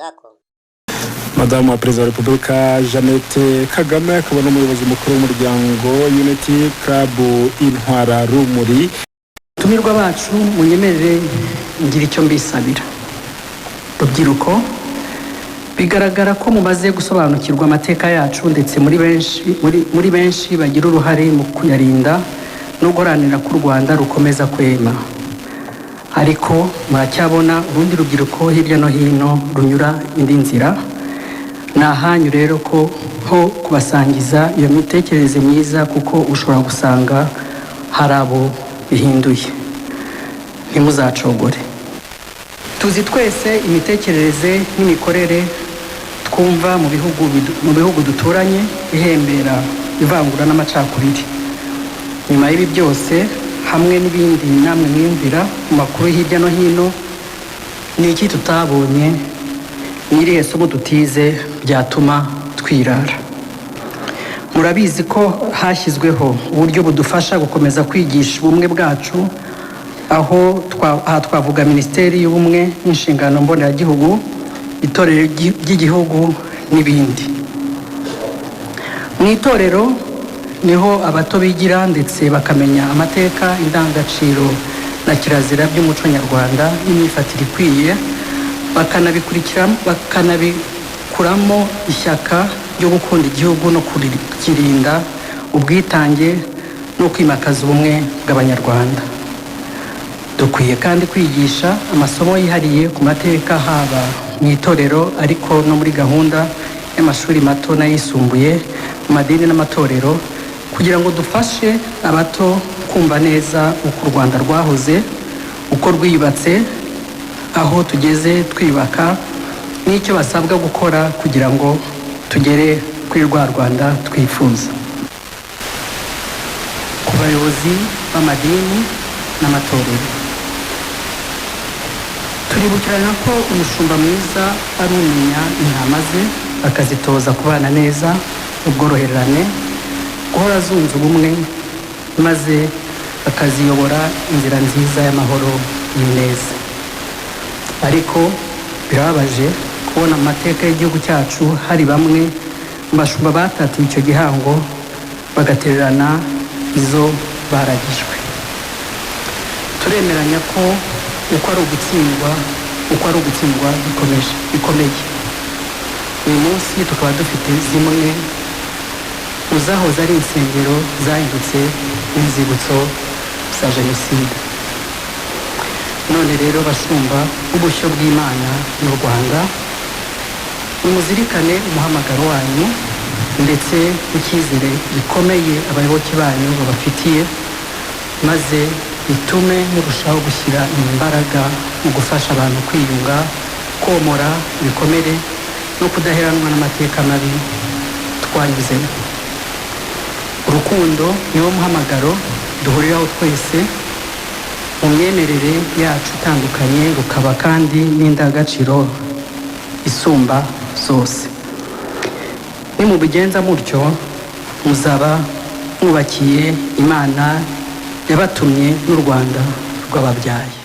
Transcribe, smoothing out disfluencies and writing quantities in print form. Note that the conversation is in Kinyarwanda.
zako. Madamu wa Perezida wa Repubulika Jeannette Kagame akaba n'umuyobozi mukuru w'umuryango Unity Club Intwara Rumuri. Tumirwa bacu munyemerere ngira icyo mbisabira. Rubyiruko bigaragara ko mumaze gusobanukirwa amateka yacu ndetse muri benshi bagira uruhare mu kuyarinda no guharanira ko u Rwanda rukomeza kwema. Ariko muracyabona urundi rubyiruko hirya no hino runyura indi nzira. Nahanyu rero ko ho kubasangiza iyo mitekerereze myiza kuko ushobora gusanga hari abo bihinduye. Ntimuzacogore. Tuzi twese imitekerereze n'imikorere twumva mu bihugu duturanye ihembera ivangura n'amacakubiri. Nyuma y'ibi byose hamwe n'ibindi namwe mwiyumvira mu makuru hirya no hino, ni iki tutabonye, n'irihe somo tutize byatuma twirara. Murabizi ko hashyizweho uburyo budufasha gukomeza kwigisha ubumwe bwacu, aho twavuga Minisiteri y'Ubumwe n'Inshingano Mboneragihugu, Itorero ry'Igihugu n'ibindi. Mu itorero niho abato bigira ndetse bakamenya amateka, indangagaciro na kirazira by'umuco nyarwanda n'imyifatire ikwiye, bakanabikuramo ishyaka ryo gukunda igihugu no kukirinda, ubwitange no kwimakaza ubumwe bw'Abanyarwanda. Dukwiye kandi kwigisha amasomo yihariye ku mateka haba mu itorero ariko no muri gahunda y'amashuri mato n'ayisumbuye, mu madini n'amatorero, kugira ngo dufashe abato kumva neza uko u Rwanda rwahoze, uko rwiyubatse, aho tugeze twibaka, n'icyo basabwa gukora kugira ngo tugere kuri rwa Rwanda twifuza. Ku bayobozi b'amadini n'amatorero, turibukirana ko umushumba mwiza ari umenya intama ze, akazitoza kubana neza, ubworoherane, guhora zunze ubumwe, maze akaziyobora inzira nziza y'amahoro y'ineza. Ariko birababaje kubona mu mateka y'igihugu cyacu hari bamwe mu bashumba batatiye icyo gihango bagatererana izo baragijwe. Turemeranya ko uko ari ugutsindwa bikomeye. Uyu munsi tukaba dufite zimwe mu zahoze ari insengero zahindutse n'inzibutso za Jenoside. None rero bashumba ubushyo bw'Imana n'u Rwanda, nimuzirikane umuhamagaro wanyu ndetse n'icyizere gikomeye abayoboke banyu babafitiye, maze bitume murushaho gushyira imbaraga mu gufasha abantu kwiyunga, komora ibikomere no kudaheranwa n'amateka mabi twanyuzemo. Urukundo niwo muhamagaro duhuriraho twese mu myemerere yacu itandukanye, rukaba kandi n'indangagaciro isumba zose. Nimubigenza mutyo muzaba mwubakiye Imana yabatumye n'u Rwanda rw'ababyaye.